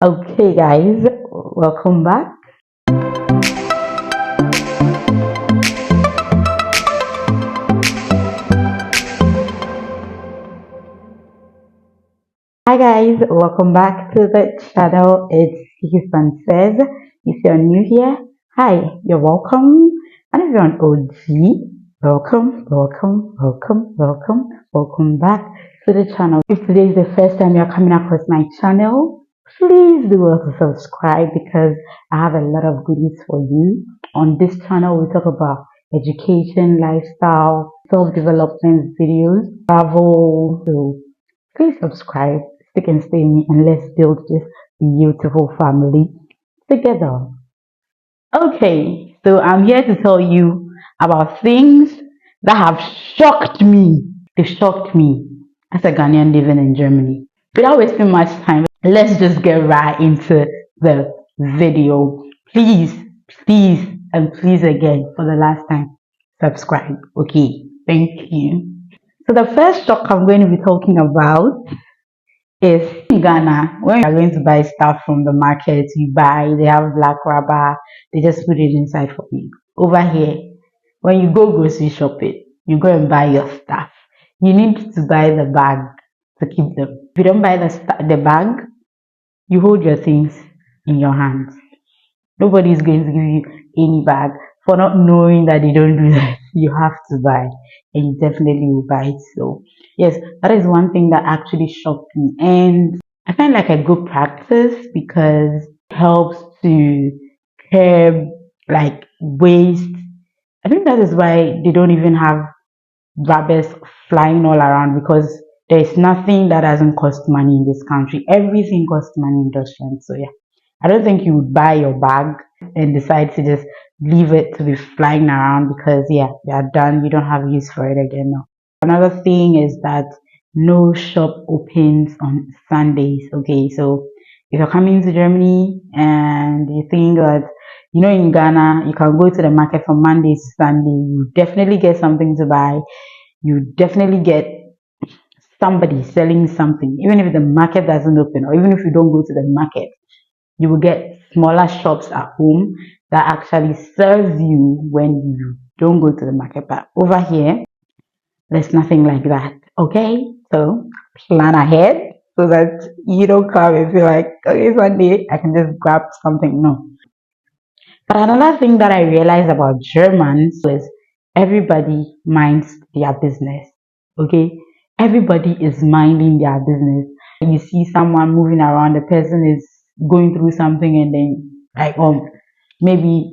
Okay, guys, welcome back. Hi, guys, welcome back to the channel. It's Kiki Frances. If you're new here, hi, you're welcome. And if you're an OG, welcome back to the channel. If today is the first time you're coming across my channel, please do also subscribe because I have a lot of goodies for you. On this channel, we talk about education, lifestyle, self-development videos, travel. So please subscribe, stick and stay with me, and let's build this beautiful family together. Okay, so I'm here to tell you about things that have shocked me. They shocked me as a Ghanaian living in Germany. Without wasting much time, let's just get right into the video. Please, please, and please again for the last time, subscribe. Okay, thank you. So the first shock I'm going to be talking about is in Ghana. When you're going to buy stuff from the market, you buy, they have black rubber, they just put it inside for you. Over here, when you go grocery shopping, you go and buy your stuff. You need to buy the bag to keep them. If you don't buy the bag, you hold your things in your hands. Nobody is going to give you any bag for not knowing that they don't do that. You have to buy, and you definitely will buy it. So, yes, that is one thing that actually shocked me, and I find like a good practice because it helps to curb like waste. I think that is why they don't even have rubbers flying all around because there is nothing that doesn't cost money in this country. Everything costs money in Deutschland. So yeah, I don't think you would buy your bag and decide to just leave it to be flying around because yeah, you're done. You don't have use for it again. No. Another thing is that no shop opens on Sundays. Okay, so if you're coming to Germany and you think that in Ghana you can go to the market from Monday to Sunday, you definitely get something to buy. You definitely get somebody selling something, even if the market doesn't open, or even if you don't go to the market, you will get smaller shops at home that actually serve you when you don't go to the market. But over here, there's nothing like that. Okay, so plan ahead so that you don't come and feel like, okay, Sunday I can just grab something. No. But another thing that I realized about Germans was everybody minds their business. Okay, everybody is minding their business. You see someone moving around, the person is going through something, and then like maybe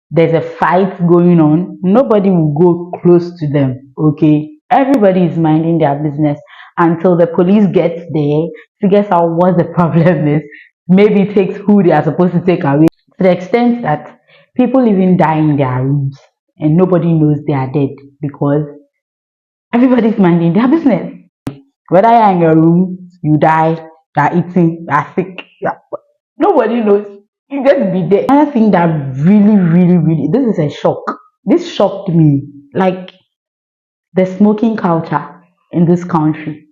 there's a fight going on. Nobody will go close to them. Okay, everybody is minding their business until the police gets there, figures out what the problem is, maybe takes who they are supposed to take away to the extent that people even die in their rooms and nobody knows they are dead because everybody's minding their business. Whether you're in your room, you die, you're eating, you're sick, nobody knows. You just be there. Another thing that really, this is a shock. This shocked me. Like the smoking culture in this country.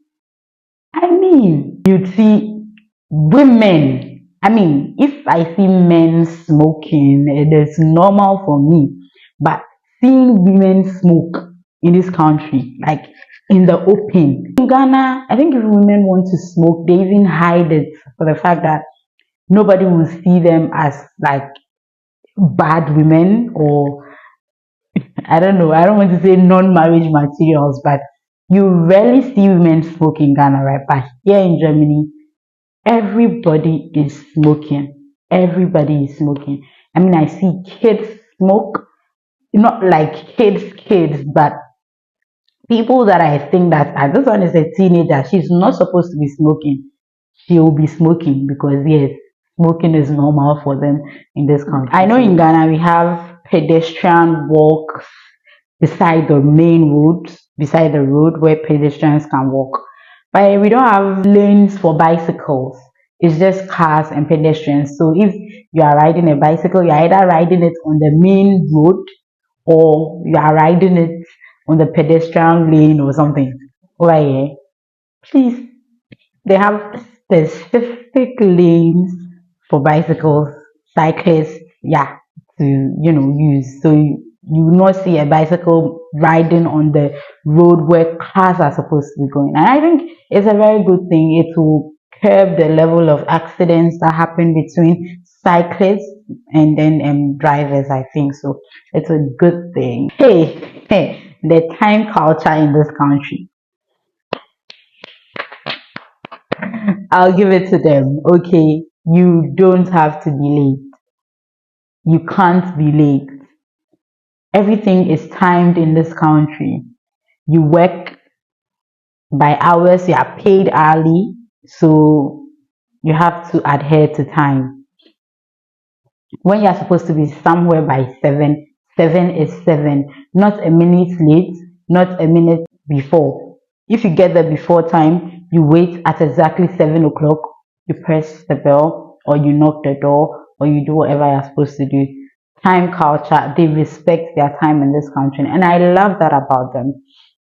I mean, you'd see women. I mean, if I see men smoking, it is normal for me. But seeing women smoke in this country, like in the open. In Ghana, I think if women want to smoke, they even hide it for the fact that nobody will see them as like bad women or I don't know, I don't want to say non-marriage materials, but you rarely see women smoke in Ghana, right? But here in Germany, everybody is smoking. Everybody is smoking. I mean, I see kids smoke, not like kids, but people that I think that this one is a teenager. She's not supposed to be smoking. She will be smoking because yes, smoking is normal for them in this country. I know in Ghana we have pedestrian walks beside the main roads, beside the road where pedestrians can walk. But we don't have lanes for bicycles. It's just cars and pedestrians. So if you are riding a bicycle, you're either riding it on the main road or you are riding it on the pedestrian lane or something. Over here, please, they have specific lanes for bicycles, cyclists, yeah, to use. So you will not see a bicycle riding on the road where cars are supposed to be going. And I think it's a very good thing. It will curb the level of accidents that happen between cyclists and then drivers. I think so. It's a good thing. Hey, the time culture in this country. I'll give it to them. Okay, you don't have to be late. You can't be late. Everything is timed in this country. You work by hours, you are paid hourly, so you have to adhere to time. When you're supposed to be somewhere by 7, 7 is 7, not a minute late, not a minute before. If you get there before time, you wait at exactly 7 o'clock, you press the bell, or you knock the door, or you do whatever you're supposed to do. Time culture, they respect their time in this country, and I love that about them.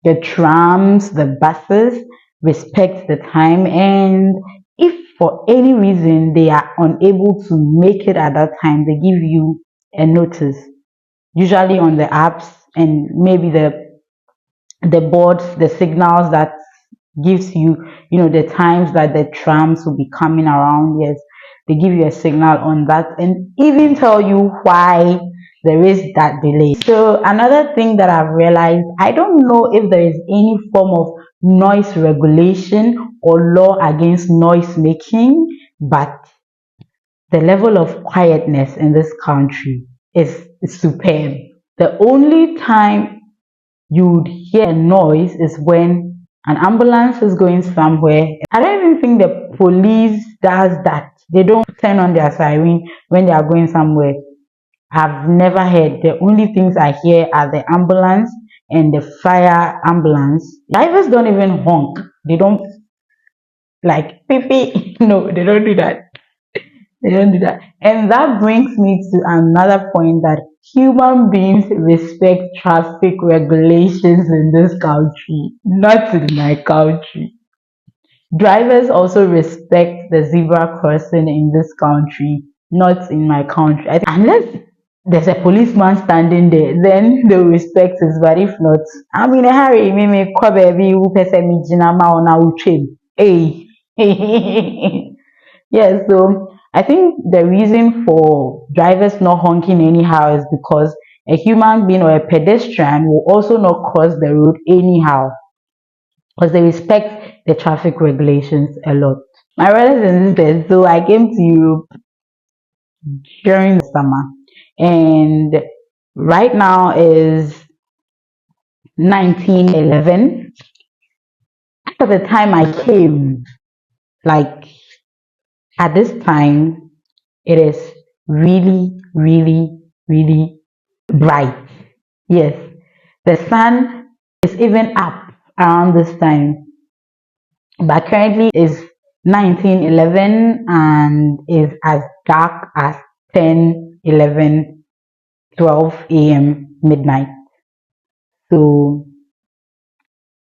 The trams, the buses respect the time, and if for any reason they are unable to make it at that time, they give you a notice, usually on the apps and maybe the boards, the signals that gives you, the times that the trams will be coming around. Yes, they give you a signal on that and even tell you why there is that delay. So another thing that I've realized, I don't know if there is any form of noise regulation or law against noise making, but the level of quietness in this country is superb. The only time you would hear a noise is when an ambulance is going somewhere. I don't even think the police does that. They don't turn on their siren when they are going somewhere. I've never heard. The only things I hear are the ambulance and the fire ambulance. Drivers don't even honk. They don't like beep beep. No, they don't do that. They don't do that. And that brings me to another point, that human beings respect traffic regulations in this country, not in my country. Drivers also respect the zebra crossing in this country, not in my country. Unless there's a policeman standing there, then they'll respect it. But if not, I'm in a hurry. Me call baby who person me jinama on our train. Hey. Yeah, so I think the reason for drivers not honking anyhow is because a human being or a pedestrian will also not cross the road anyhow, because they respect the traffic regulations a lot. My brothers and sisters, so I came to Europe during the summer, and right now is 1911. At the time I came, like at this time, it is really, really, really bright. Yes, the sun is even up around this time, but currently is 1911 and is as dark as 10, 11, 12 a.m. midnight. So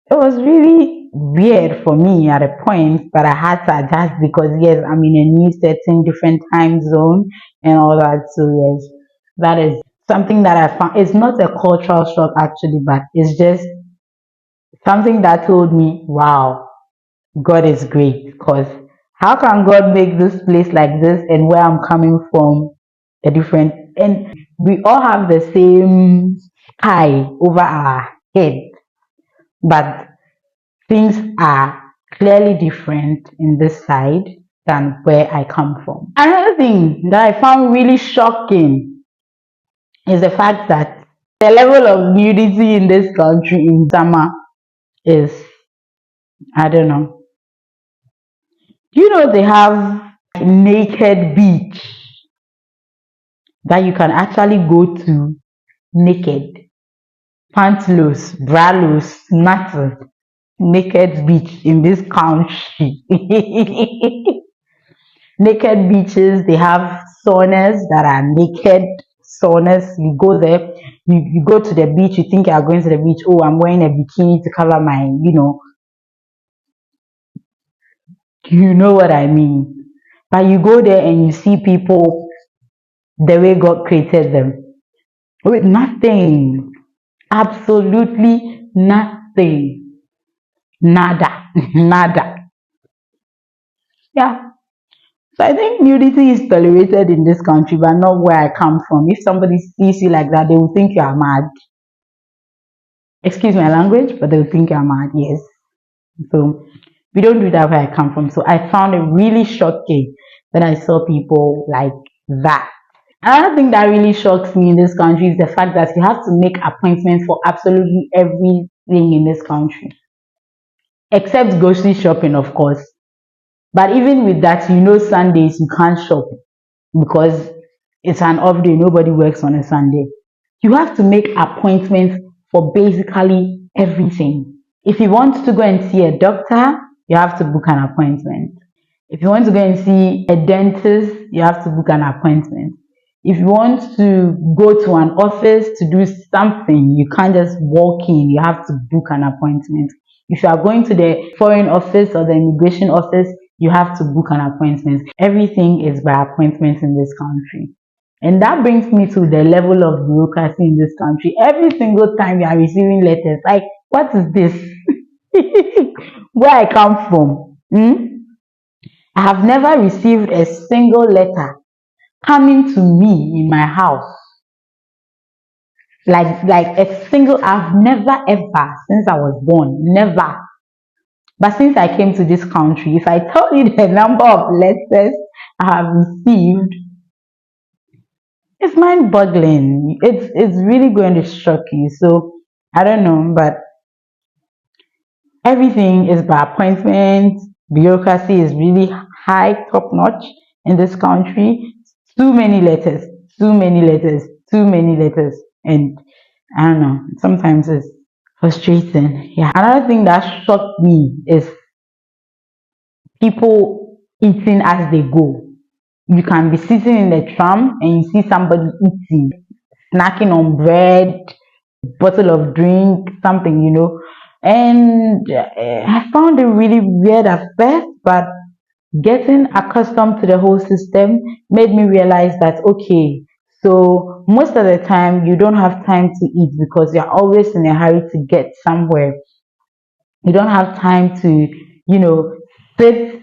it was really weird for me at a point, but I had to adjust because yes, I'm in a new setting, different time zone and all that. So yes, that is something that I found. It's not a cultural shock actually, but it's just something that told me, wow, God is great. Because how can God make this place like this and where I'm coming from a different, and we all have the same sky over our head, but things are clearly different in this side than where I come from. Another thing that I found really shocking is the fact that the level of nudity in this country in summer is, I don't know. They have naked beach that you can actually go to naked, pantless, braless, nothing, naked beach in this country. Naked beaches, they have saunas that are naked saunas. You go there, you go to the beach, you think you are going to the beach. Oh, I'm wearing a bikini to cover my, you know what I mean. But you go there and you see people the way God created them with nothing, absolutely nothing, nada, nada. Yeah. So I think nudity is tolerated in this country, but not where I come from. If somebody sees you like that, they will think you are mad. Excuse my language, but they will think you are mad. Yes. So we don't do that where I come from. So I found it really shocking when I saw people like that. Another thing that really shocks me in this country is the fact that you have to make appointments for absolutely everything in this country, except grocery shopping, of course. But even with that, Sundays you can't shop because it's an off day. Nobody works on a Sunday. You have to make appointments for basically everything. If you want to go and see a doctor, you have to book an appointment. If you want to go and see a dentist, you have to book an appointment. If you want to go to an office to do something, you can't just walk in, you have to book an appointment. If you are going to the foreign office or the immigration office, you have to book an appointment. Everything is by appointment in this country. And that brings me to the level of bureaucracy in this country. Every single time you are receiving letters, like, what is this? Where I come from, I have never received a single letter coming to me in my house. Like a single, I've never ever, since I was born, never. But since I came to this country, if I tell you the number of letters I have received, it's mind-boggling. It's really going to shock you. So I don't know, but everything is by appointment. Bureaucracy is really high, top notch in this country. Too many letters, too many letters, too many letters, and I don't know. Sometimes it's frustrating. Yeah. Another thing that shocked me is people eating as they go. You can be sitting in the tram and you see somebody eating, snacking on bread, bottle of drink, something. And I found it really weird at first, but getting accustomed to the whole system made me realize that, okay, so most of the time you don't have time to eat because you're always in a hurry to get somewhere. You don't have time to, sit,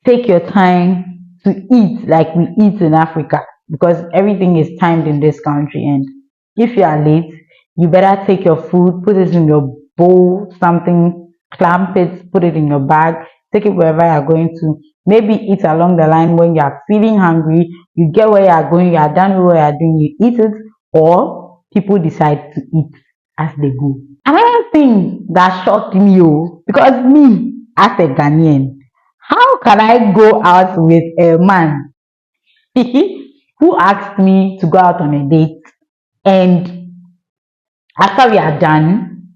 take your time to eat like we eat in Africa, because everything is timed in this country. And if you are late, you better take your food, put it in your bowl, something, clamp it, put it in your bag, take it wherever you are going to. Maybe eat along the line when you are feeling hungry. You get where you are going, you are done with what you are doing, you eat it, or people decide to eat as they go. Another thing that shocked me, because me as a Ghanaian, how can I go out with a man who asked me to go out on a date, and after we are done,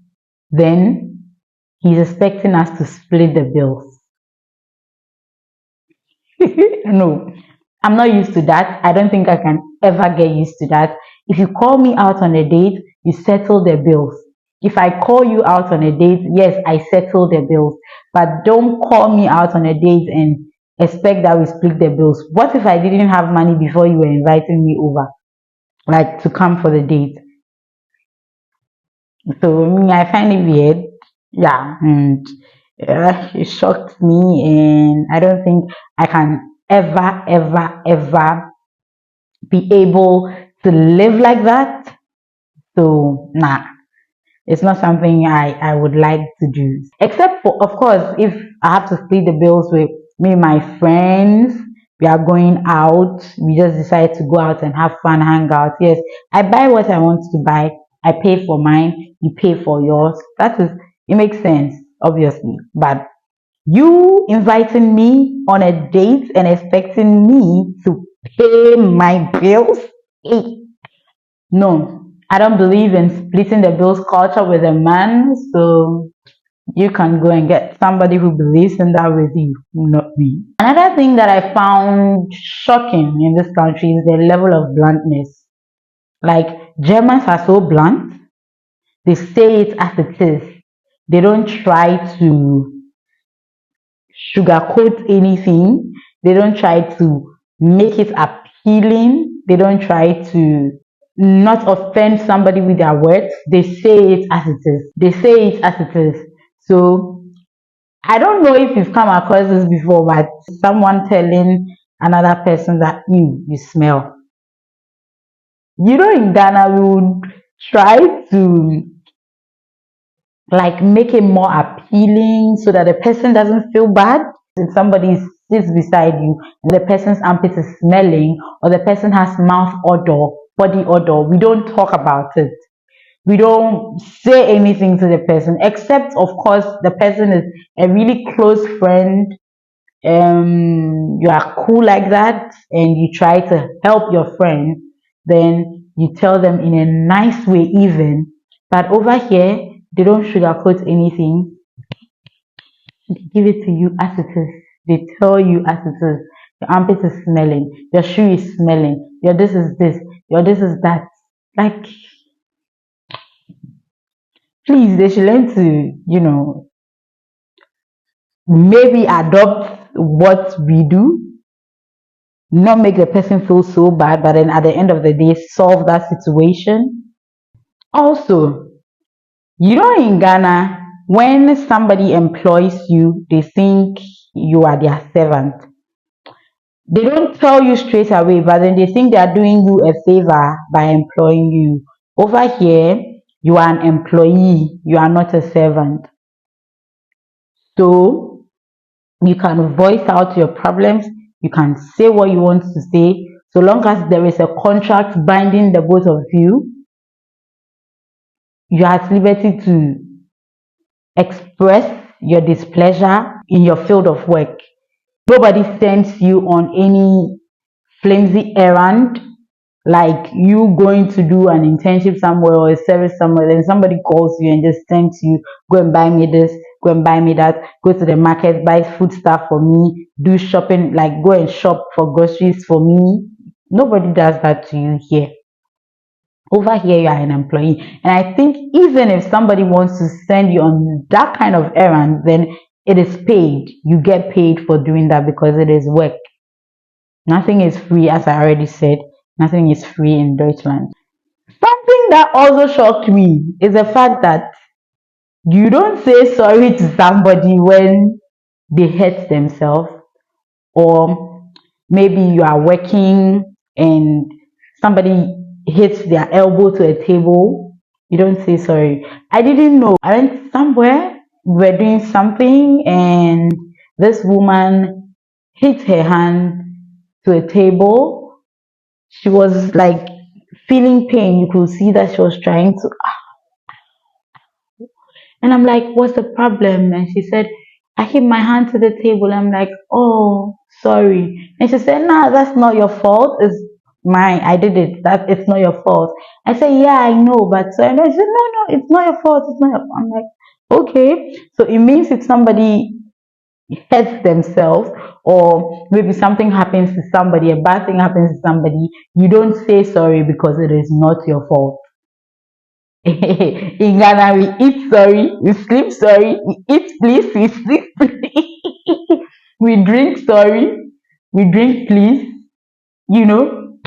then he's expecting us to split the bills? No, I'm not used to that. I don't think I can ever get used to that. If you call me out on a date, you settle the bills. If I call you out on a date, yes, I settle the bills. But don't call me out on a date and expect that we split the bills. What if I didn't have money before you were inviting me over, like to come for the date? So I find it weird. Yeah, and it shocked me, and I don't think I can ever, ever, ever be able to live like that. So nah, it's not something I would like to do. Except for, of course, if I have to split the bills with me and my friends, we are going out, we just decide to go out and have fun, hang out. Yes, I buy what I want to buy, I pay for mine, you pay for yours. It makes sense, obviously. But you inviting me on a date and expecting me to pay my bills? Eh, no, I don't believe in splitting the bills culture with a man, so you can go and get somebody who believes in that with you, not me. Another thing that I found shocking in this country is the level of bluntness. Like, Germans are so blunt, they say it as it is. They don't try to sugarcoat anything. They don't try to make it appealing. They don't try to not offend somebody with their words. They say it as it is. They say it as it is. So I don't know if you've come across this before, but someone telling another person that you smell. You know, in Ghana, we would try to like make it more appealing so that the person doesn't feel bad. If somebody sits beside you and the person's armpit is smelling, or the person has mouth odor, body odor, we don't talk about it. We don't say anything to the person, except of course the person is a really close friend. You are cool like that and you try to help your friend, then you tell them in a nice way even. But over here they don't sugarcoat anything. They give it to you as it is. They tell you as it is. Your armpit is smelling, your shoe is smelling, your this is this, your this is that. Like, please, they should learn to, maybe adopt what we do, not make the person feel so bad, but then at the end of the day, solve that situation. Also, in Ghana, when somebody employs you, they think you are their servant. They don't tell you straight away, but then they think they are doing you a favor by employing you. Over here, you are an employee, you are not a servant. So you can voice out your problems, you can say what you want to say, so long as there is a contract binding the both of you, you are at liberty to express your displeasure in your field of work. Nobody sends you on any flimsy errand, like you going to do an internship somewhere or a service somewhere, then somebody calls you and just sends you, go and buy me this, go and buy me that, go to the market, buy food stuff for me, do shopping, like go and shop for groceries for me. Nobody does that to you here. Over here, you are an employee. And I think even if somebody wants to send you on that kind of errand, then it is paid. You get paid for doing that because it is work. Nothing is free, as I already said. Nothing is free in Deutschland. Something that also shocked me is the fact that you don't say sorry to somebody when they hurt themselves, or maybe you are working and somebody hits their elbow to a table. You don't say sorry. I didn't know. I went somewhere, we were doing something, and this woman hit her hand to a table. She was like feeling pain. You could see that she was trying to. And I'm like, what's the problem? And she said, I hit my hand to the table. I'm like, oh, sorry. And she said, no, that's not your fault. It's mine. I did it. That it's not your fault. I said, yeah, I know, but so, and I said, no, it's not your fault. It's not your fault. I'm like, okay. So it means if somebody hurts themselves, or maybe something happens to somebody, a bad thing happens to somebody, you don't say sorry because it is not your fault. In Ghana, we eat sorry, we sleep sorry, we eat please, we sleep please. We drink sorry, we drink please, you know.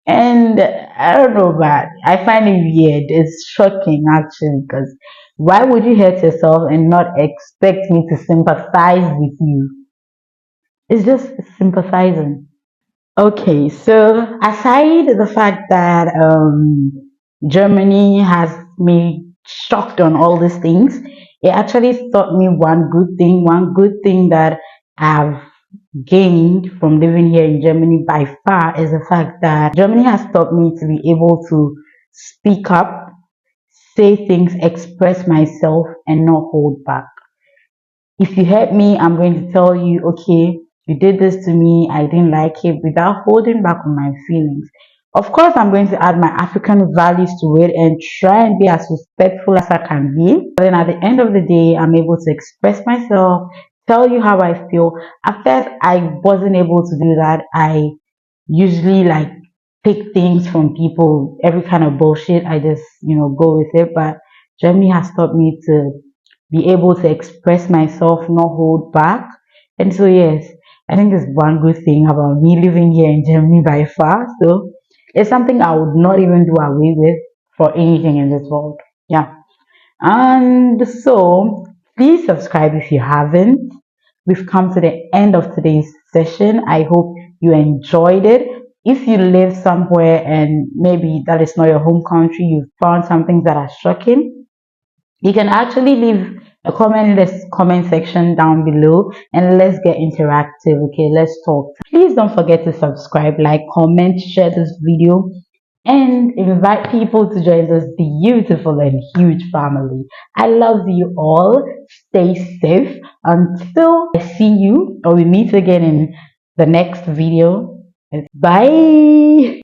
And I don't know, but I find it weird. It's shocking actually, because why would you hurt yourself and not expect me to sympathize with you? It's just sympathizing. Okay, so aside the fact that Germany has me shocked on all these things, it actually taught me one good thing. One good thing that I've gained from living here in Germany by far is the fact that Germany has taught me to be able to speak up, say things, express myself, and not hold back. If you hurt me, I'm going to tell you, okay, you did this to me, I didn't like it, without holding back on my feelings. Of course, I'm going to add my African values to it and try and be as respectful as I can be. But then at the end of the day, I'm able to express myself, tell you how I feel. At first, I wasn't able to do that. I usually like pick things from people, every kind of bullshit. I just, go with it. But Germany has taught me to be able to express myself, not hold back. And so, yes, I think it's one good thing about me living here in Germany by far. So it's something I would not even do away with for anything in this world. Yeah. And so please subscribe if you haven't. We've come to the end of today's session. I hope you enjoyed it. If you live somewhere and maybe that is not your home country, you've found some things that are shocking, you can actually leave a comment in the comment section down below and let's get interactive. Okay, let's talk. Please don't forget to subscribe, like, comment, share this video, and invite people to join this beautiful and huge family. I love you all. Stay safe until I see you or we meet again in the next video. Bye.